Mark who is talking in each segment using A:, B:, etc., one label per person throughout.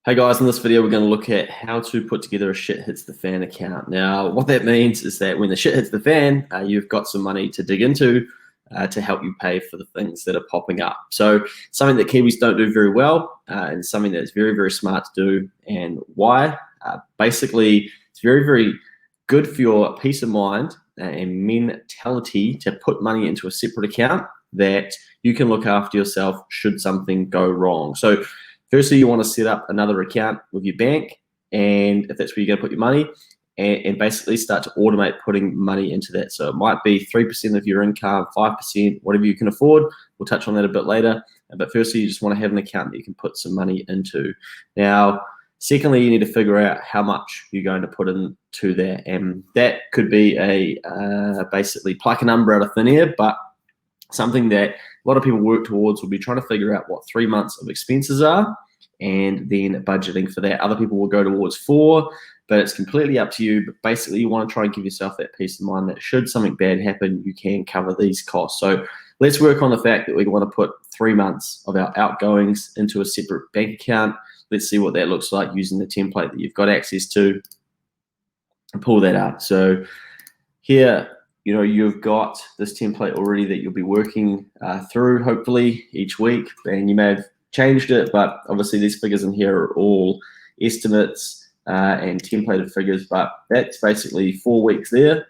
A: Hey guys, in this video we're going to look at how to put together a shit hits the fan account. Now, what that means is that when the shit hits the fan, you've got some money to dig into to help you pay for the things that are popping up. So something that Kiwis don't do very well and something that's very, very smart to do. And why? Basically, it's very, very good for your peace of mind and mentality to put money into a separate account that you can look after yourself should something go wrong. So firstly, you want to set up another account with your bank, and if that's where you're going to put your money, and basically start to automate putting money into that. So it might be 3% of your income, 5%, whatever you can afford. We'll touch on that a bit later. But firstly, you just want to have an account that you can put some money into. Now, secondly, you need to figure out how much you're going to put into there. And that could be basically pluck a number out of thin air, but something that a lot of people work towards will be trying to figure out what 3 months of expenses are and then budgeting for that. Other people will go towards 4, but it's completely up to you. But basically, you want to try and give yourself that peace of mind that should something bad happen, you can cover these costs. So let's work on the fact that we want to put 3 months of our outgoings into a separate bank account. Let's see what that looks like using the template that you've got access to and pull that up. So here, you've got this template already that you'll be working through hopefully each week, and you may have changed it, but obviously these figures in here are all estimates and templated figures, but that's basically 4 weeks there.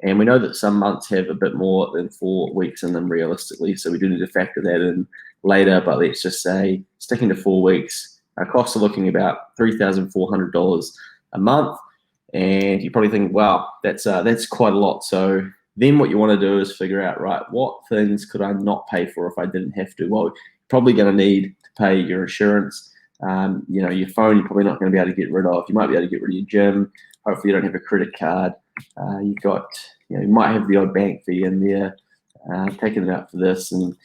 A: And we know that some months have a bit more than 4 weeks in them realistically, so we do need to factor that in later, but let's just say sticking to 4 weeks, our costs are looking about $3,400 a month. And you probably think, wow, that's quite a lot. So then what you want to do is figure out, right, what things could I not pay for if I didn't have to? Well, you're probably going to need to pay your insurance. Your phone, you're probably not going to be able to get rid of. You might be able to get rid of your gym. Hopefully you don't have a credit card. You might have the odd bank fee in there, taking it out for this. And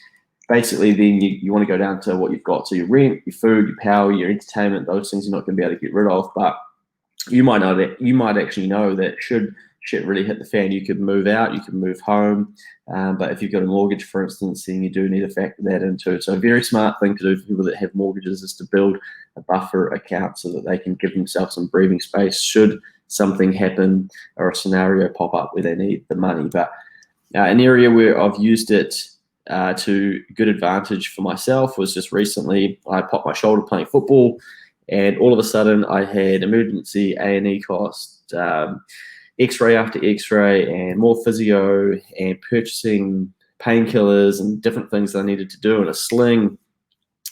A: basically then you want to go down to what you've got. So your rent, your food, your power, your entertainment, those things you're not going to be able to get rid of. But you might actually know that should shit really hit the fan, you could move out, you could move home. But if you've got a mortgage, for instance, then you do need to factor that into it. So a very smart thing to do for people that have mortgages is to build a buffer account so that they can give themselves some breathing space should something happen or a scenario pop up where they need the money. But an area where I've used it to good advantage for myself was just recently I popped my shoulder playing football. And all of a sudden, I had emergency A&E costs, X-ray after X-ray, and more physio, and purchasing painkillers and different things that I needed to do, and a sling.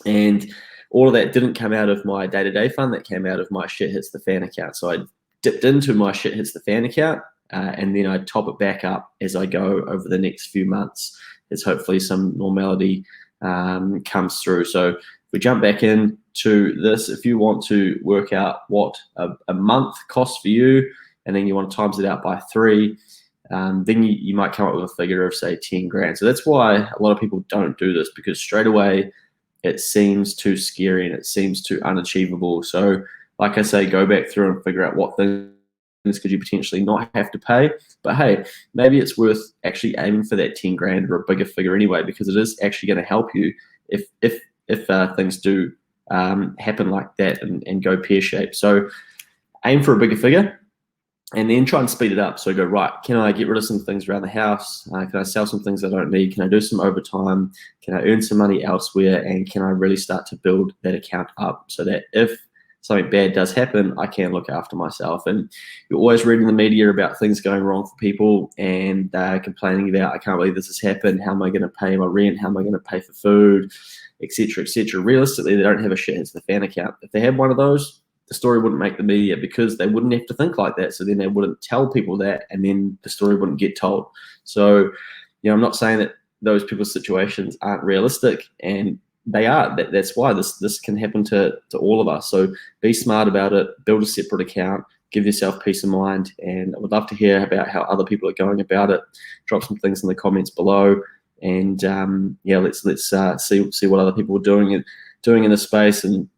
A: And all of that didn't come out of my day-to-day fund. That came out of my shit hits the fan account. So I dipped into my shit hits the fan account, and then I top it back up as I go over the next few months, as hopefully some normality comes through. So we jump back in to this. If you want to work out what a month costs for you, and then you want to times it out by 3, then you might come up with a figure of say 10 grand. So that's why a lot of people don't do this, because straight away it seems too scary and it seems too unachievable. So like I say, go back through and figure out what things could you potentially not have to pay. But hey, maybe it's worth actually aiming for that 10 grand or a bigger figure anyway, because it is actually going to help you if things do happen like that and go pear-shaped. So aim for a bigger figure and then try and speed it up. So go, right, can I get rid of some things around the house? Can I sell some things I don't need? Can I do some overtime? Can I earn some money elsewhere? And can I really start to build that account up so that if something bad does happen, I can look after myself? And you're always reading the media about things going wrong for people and complaining about, I can't believe this has happened. How am I going to pay my rent? How am I going to pay for food, etc., etc. Realistically, they don't have a shit hits the fan account. If they had one of those, the story wouldn't make the media, because they wouldn't have to think like that. So then they wouldn't tell people that, and then the story wouldn't get told. So, I'm not saying that those people's situations aren't realistic, and they are. That's why this can happen to all of us. So be smart about it. Build a separate account. Give yourself peace of mind. And I would love to hear about how other people are going about it. Drop some things in the comments below. And let's see what other people are doing in this space. And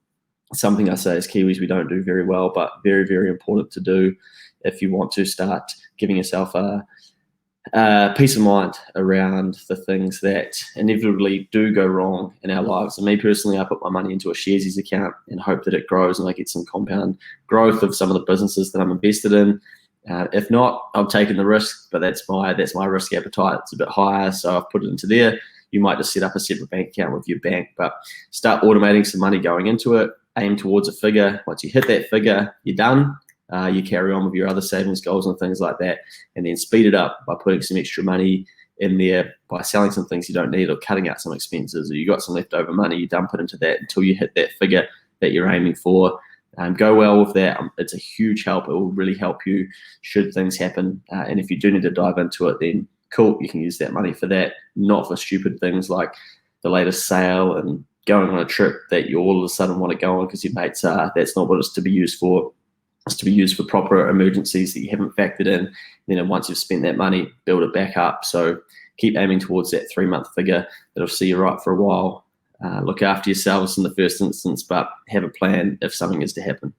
A: something I say as Kiwis we don't do very well, but very, very important to do if you want to start giving yourself a peace of mind around the things that inevitably do go wrong in our lives. And me personally, I put my money into a Sharesies account and hope that it grows and I get some compound growth of some of the businesses that I'm invested in. If not, I've taken the risk, but that's my risk appetite. It's a bit higher, so I've put it into there. You might just set up a separate bank account with your bank, but start automating some money going into it. Aim towards a figure. Once you hit that figure, you're done. You carry on with your other savings goals and things like that, and then speed it up by putting some extra money in there, by selling some things you don't need or cutting out some expenses, or you got some leftover money, you dump it into that until you hit that figure that you're aiming for. Go well with that. It's a huge help. It will really help you should things happen. And if you do need to dive into it, then cool, you can use that money for that, not for stupid things like the latest sale and going on a trip that you all of a sudden want to go on because your mates are. That's not what it's to be used for. It's to be used for proper emergencies that you haven't factored in. Then once you've spent that money, build it back up. So keep aiming towards that 3-month figure. That'll see you right for a while. Look after yourselves in the first instance, but have a plan if something is to happen.